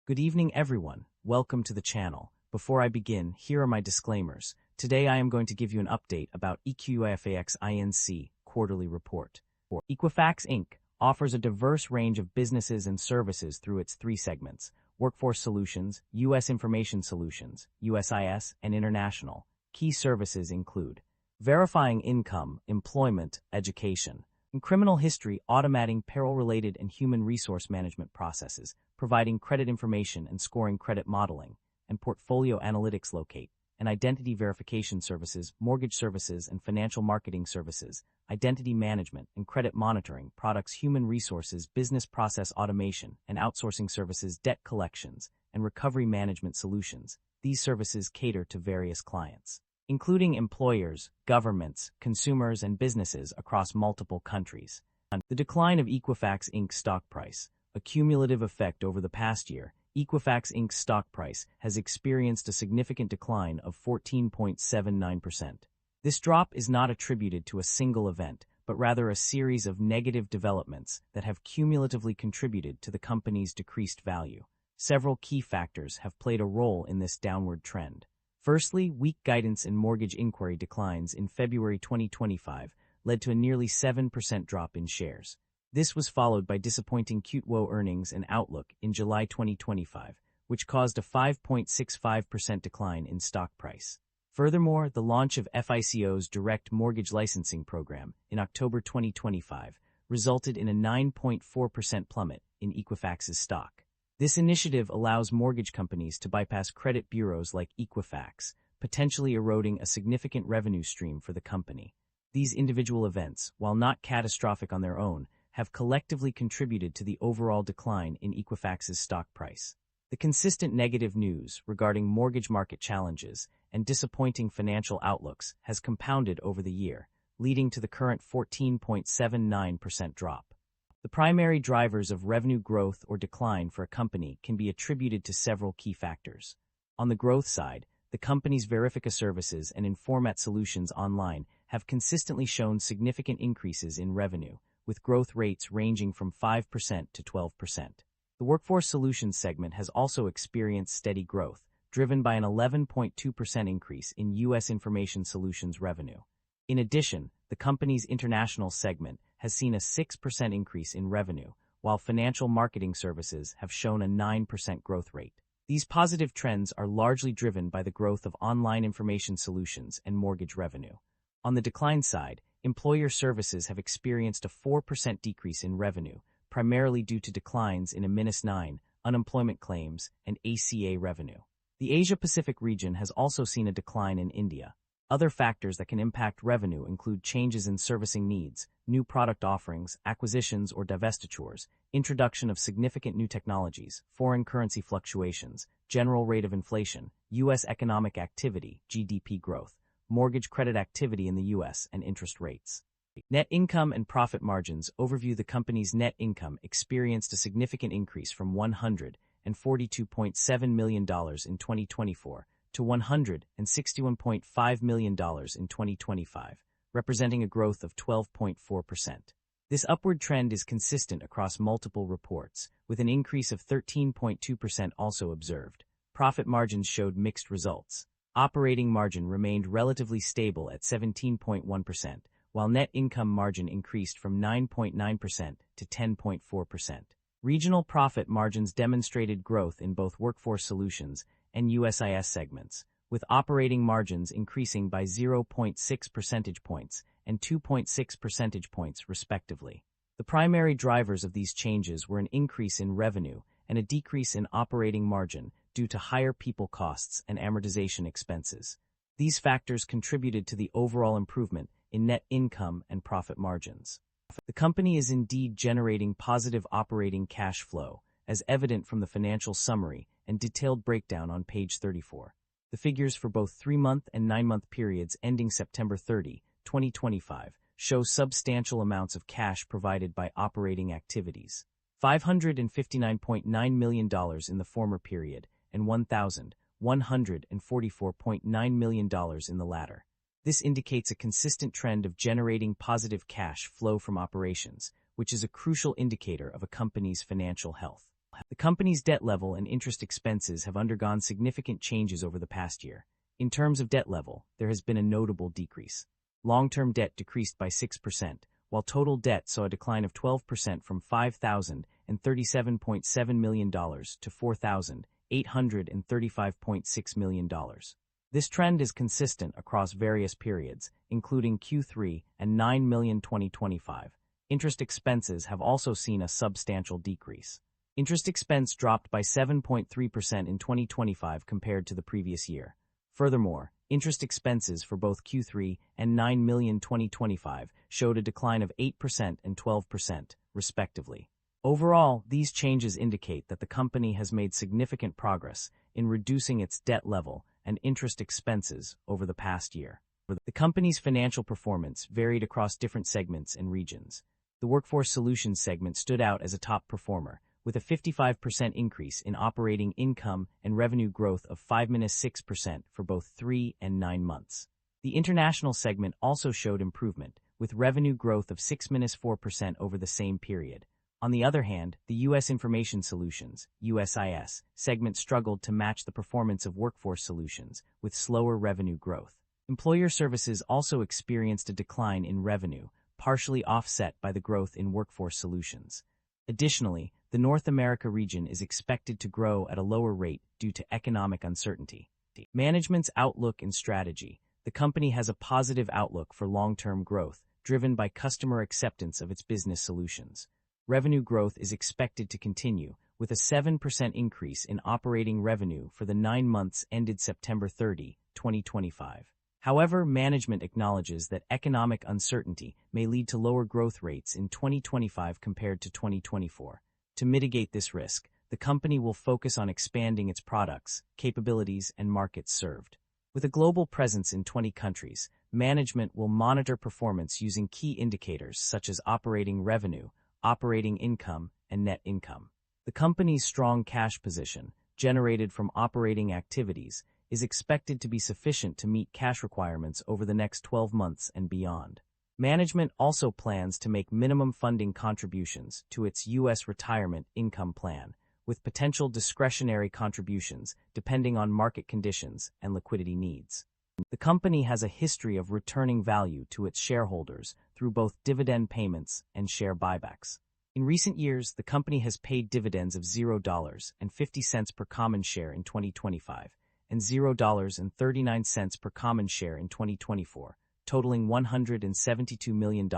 Good evening, everyone. Welcome to the channel. Before I begin, here are my disclaimers. Today I am going to give you an update about EQUIFAX INC quarterly report. EQUIFAX Inc. offers a diverse range of businesses and services through its three segments: Workforce Solutions, U.S. Information Solutions, USIS, and International. Key services include verifying income, employment, education, and criminal history, automating payroll-related and human resource management processes, providing credit information and scoring credit modeling, and portfolio analytics locate, and identity verification services, mortgage services and financial marketing services, identity management and credit monitoring products, human resources, business process automation and outsourcing services, debt collections, and recovery management solutions. These services cater to various clients, including employers, governments, consumers, and businesses across multiple countries. The decline of EQUIFAX Inc. stock price. A cumulative effect over the past year, EQUIFAX Inc.'s stock price has experienced a significant decline of 14.79%. This drop is not attributed to a single event, but rather a series of negative developments that have cumulatively contributed to the company's decreased value. Several key factors have played a role in this downward trend. Firstly, weak guidance and mortgage inquiry declines in February 2025 led to a nearly 7% drop in shares. This was followed by disappointing Q2 earnings and outlook in July 2025, which caused a 5.65% decline in stock price. Furthermore, the launch of FICO's direct mortgage licensing program in October 2025 resulted in a 9.4% plummet in EQUIFAX's stock. This initiative allows mortgage companies to bypass credit bureaus like EQUIFAX, potentially eroding a significant revenue stream for the company. These individual events, while not catastrophic on their own, have collectively contributed to the overall decline in EQUIFAX's stock price. The consistent negative news regarding mortgage market challenges and disappointing financial outlooks has compounded over the year, leading to the current 14.79% drop. The primary drivers of revenue growth or decline for a company can be attributed to several key factors. On the growth side, the company's Verifica services and Informat solutions online have consistently shown significant increases in revenue, with growth rates ranging from 5% to 12%. The Workforce Solutions segment has also experienced steady growth, driven by an 11.2% increase in U.S. Information Solutions revenue. In addition, the company's International segment has seen a 6% increase in revenue, while financial marketing services have shown a 9% growth rate. These positive trends are largely driven by the growth of online information solutions and mortgage revenue. On the decline side, employer services have experienced a 4% decrease in revenue, primarily due to declines in A-9, unemployment claims, and ACA revenue. The Asia-Pacific region has also seen a decline in India. Other factors that can impact revenue include changes in servicing needs, new product offerings, acquisitions or divestitures, introduction of significant new technologies, foreign currency fluctuations, general rate of inflation, U.S. economic activity, GDP growth, mortgage credit activity in the U.S., and interest rates. Net income and profit margins overview. The company's net income experienced a significant increase from $142.7 million in 2024 to $161.5 million in 2025, representing a growth of 12.4%. This upward trend is consistent across multiple reports, with an increase of 13.2% also observed. Profit margins showed mixed results. Operating margin remained relatively stable at 17.1%, while net income margin increased from 9.9% to 10.4%. Regional profit margins demonstrated growth in both Workforce Solutions and USIS segments, with operating margins increasing by 0.6 percentage points and 2.6 percentage points respectively. The primary drivers of these changes were an increase in revenue and a decrease in operating margin due to higher people costs and amortization expenses. These factors contributed to the overall improvement in net income and profit margins. The company is indeed generating positive operating cash flow, as evident from the financial summary and detailed breakdown on page 34. The figures for both 3-month and 9-month periods ending September 30, 2025, show substantial amounts of cash provided by operating activities. $559.9 million in the former period and $1,144.9 million in the latter. This indicates a consistent trend of generating positive cash flow from operations, which is a crucial indicator of a company's financial health. The company's debt level and interest expenses have undergone significant changes over the past year. In terms of debt level, there has been a notable decrease. Long-term debt decreased by 6%, while total debt saw a decline of 12% from $5,037.7 million to $4,835.6 million. This trend is consistent across various periods, including Q3 and 9/2025. Interest expenses have also seen a substantial decrease. Interest expense dropped by 7.3% in 2025 compared to the previous year. Furthermore, interest expenses for both Q3 and 9/2025 showed a decline of 8% and 12%, respectively. Overall, these changes indicate that the company has made significant progress in reducing its debt level and interest expenses over the past year. The company's financial performance varied across different segments and regions. The Workforce Solutions segment stood out as a top performer, with a 55% increase in operating income and revenue growth of 5-6% for both 3 and 9 months. The International segment also showed improvement, with revenue growth of 6-4% over the same period. On the other hand, the U.S. Information Solutions (USIS) segment struggled to match the performance of Workforce Solutions, with slower revenue growth. Employer Services also experienced a decline in revenue, partially offset by the growth in Workforce Solutions. Additionally, the North America region is expected to grow at a lower rate due to economic uncertainty. Management's outlook and strategy. The company has a positive outlook for long-term growth, driven by customer acceptance of its business solutions. Revenue growth is expected to continue, with a 7% increase in operating revenue for the 9 months ended September 30, 2025. However, management acknowledges that economic uncertainty may lead to lower growth rates in 2025 compared to 2024. To mitigate this risk, the company will focus on expanding its products, capabilities, and markets served. With a global presence in 20 countries, management will monitor performance using key indicators such as operating revenue, operating income, and net income. The company's strong cash position, generated from operating activities, is expected to be sufficient to meet cash requirements over the next 12 months and beyond. Management also plans to make minimum funding contributions to its U.S. retirement income plan, with potential discretionary contributions depending on market conditions and liquidity needs. The company has a history of returning value to its shareholders through both dividend payments and share buybacks. In recent years, the company has paid dividends of $0.50 per common share in 2025 and $0.39 per common share in 2024, totaling $172 million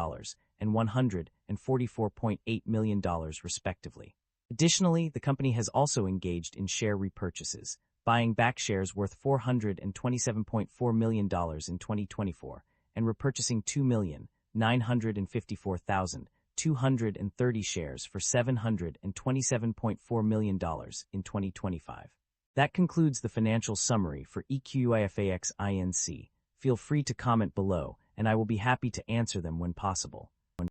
and $144.8 million respectively. Additionally, the company has also engaged in share repurchases, buying back shares worth $427.4 million in 2024 and repurchasing 2,954,230 shares for $727.4 million in 2025. That concludes the financial summary for EQUIFAX INC. Feel free to comment below, and I will be happy to answer them when possible.